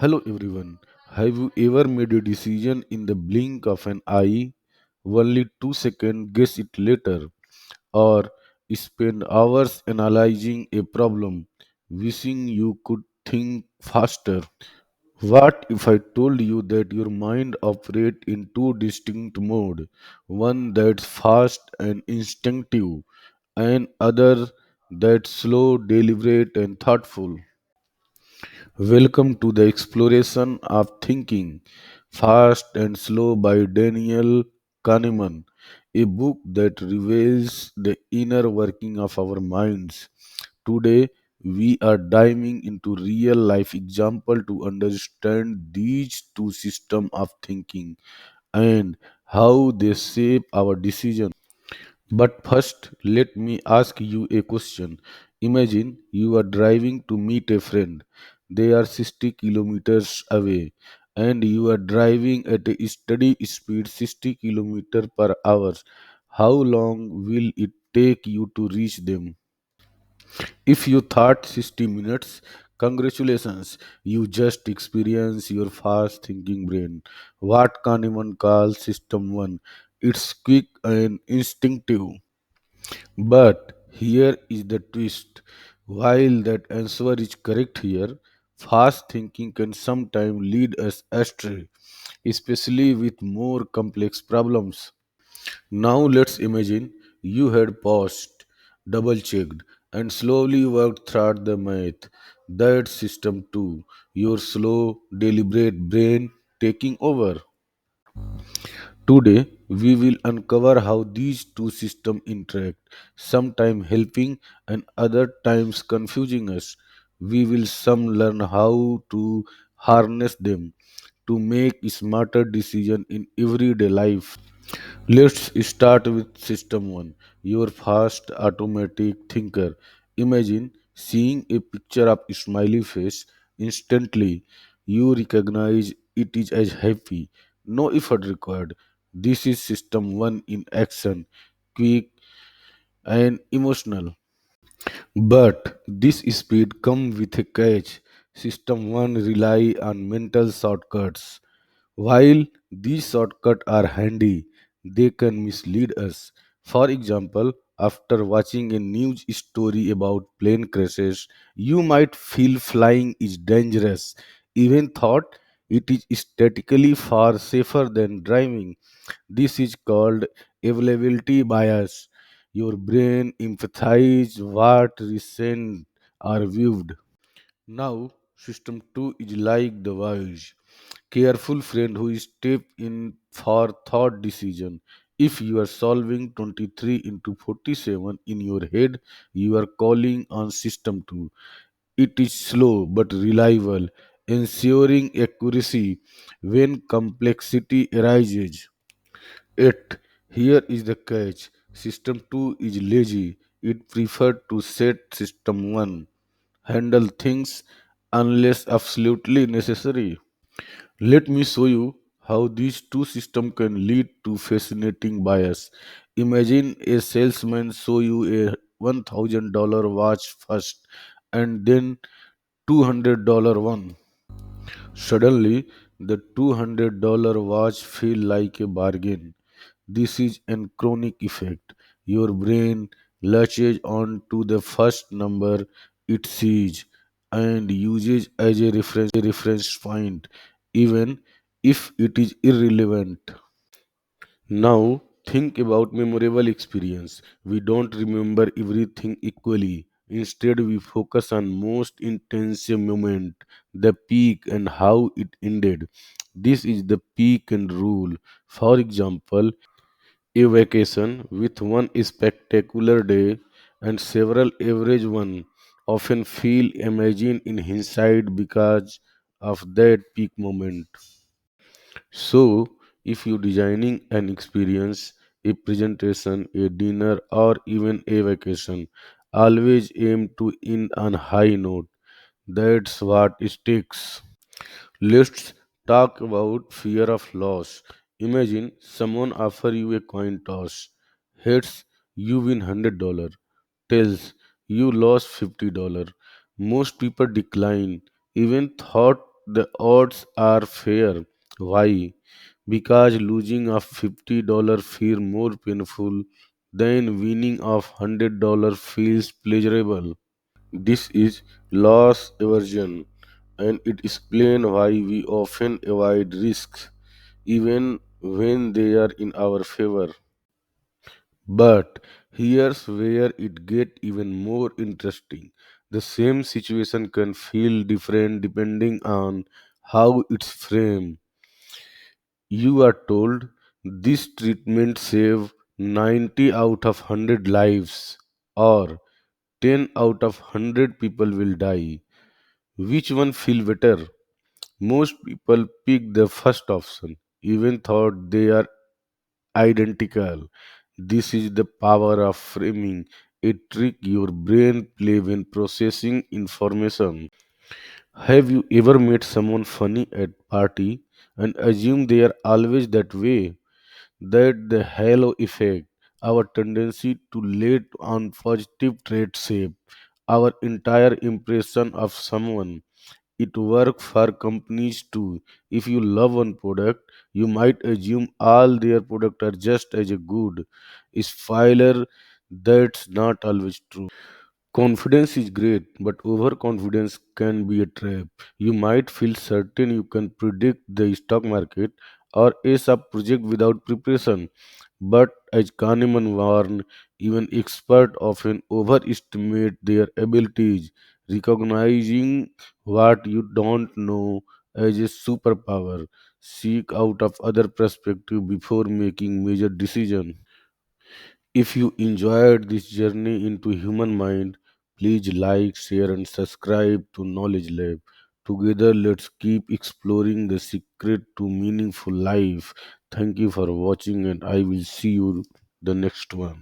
Hello everyone. Have you ever made a decision in the blink of an eye, only 2 seconds guess it later, or spend hours analyzing a problem, wishing you could think faster? What if I told you that your mind operates in two distinct modes, one that's fast and instinctive, and other that's slow, deliberate, and thoughtful? Welcome to the exploration of thinking, Fast and Slow by Daniel Kahneman, a book that reveals the inner working of our minds. Today, we are diving into real life example to understand these two systems of thinking and how they shape our decision. But first, let me ask you a question. Imagine you are driving to meet a friend. They are 60 kilometers away, and you are driving at a steady speed 60 kilometers per hour. How long will it take you to reach them? If you thought 60 minutes, congratulations, you just experienced your fast thinking brain. What Kahneman calls System 1. It's quick and instinctive. But here is the twist. While that answer is correct here, fast thinking can sometimes lead us astray, especially with more complex problems. Now let's imagine you had paused, double checked, and slowly worked through the math. That system too, your slow, deliberate brain taking over. Today, we will uncover how these two systems interact, sometimes helping and other times confusing us. We will some learn how to harness them to make smarter decisions in everyday life. Let's start with system 1, your fast automatic thinker. Imagine seeing a picture of a smiley face instantly. You recognize it is as happy, no effort required. This is system 1 in action, quick and emotional. But this speed comes with a catch. System 1 rely on mental shortcuts. While these shortcuts are handy, they can mislead us. For example, after watching a news story about plane crashes, you might feel flying is dangerous, even thought it is statistically far safer than driving. This is called availability bias. Your brain empathizes what recent are viewed. Now, system 2 is like the wise, careful friend who step in for thought decision. If you are solving 23 into 47 in your head, you are calling on system 2. It is slow but reliable, ensuring accuracy when complexity arises. Yet, here is the catch. System 2 is lazy. It preferred to set system 1 handle things unless absolutely necessary. Let me show you how these two systems can lead to fascinating bias. Imagine a salesman show you a $1,000 watch first and then $200 one. Suddenly, the $200 watch feel like a bargain. This is an chronic effect. Your brain latches on to the first number it sees and uses as a reference point, even if it is irrelevant. Now, think about memorable experience. We don't remember everything equally. Instead, we focus on most intense moment, the peak and how it ended. This is the peak and rule. For example, a vacation with one spectacular day and several average ones often feel amazing in hindsight because of that peak moment. So, if you're designing an experience, a presentation, a dinner, or even a vacation, always aim to end on high note. That's what sticks. Let's talk about fear of loss. Imagine someone offer you a coin toss. Heads, you win $100. Tails, you lost $50. Most people decline, even thought the odds are fair. Why? Because losing a $50 feel more painful than winning of $100 feels pleasurable. This is loss aversion, and it explains why we often avoid risks even when they are in our favor. But here's where it gets even more interesting. The same situation can feel different depending on how it's framed. You are told this treatment save 90 out of 100 lives, or 10 out of 100 people will die. Which one feel better? Most people pick the first option, even thought they are identical. This is the power of framing, a trick your brain play when processing information. Have you ever met someone funny at party and assume they are always that way? That the halo effect, our tendency to let on positive traits shape our entire impression of someone. It works for companies too. If you love one product, you might assume all their products are just as good. Is failure that's not always true. Confidence is great, but overconfidence can be a trap. You might feel certain you can predict the stock market or ace a project without preparation. But as Kahneman warned, even experts often overestimate their abilities. Recognizing what you don't know as a superpower. Seek out of other perspective before making major decisions. If you enjoyed this journey into human mind, please like, share, and subscribe to Knowledge Lab. Together, let's keep exploring the secret to meaningful life. Thank you for watching, and I will see you the next one.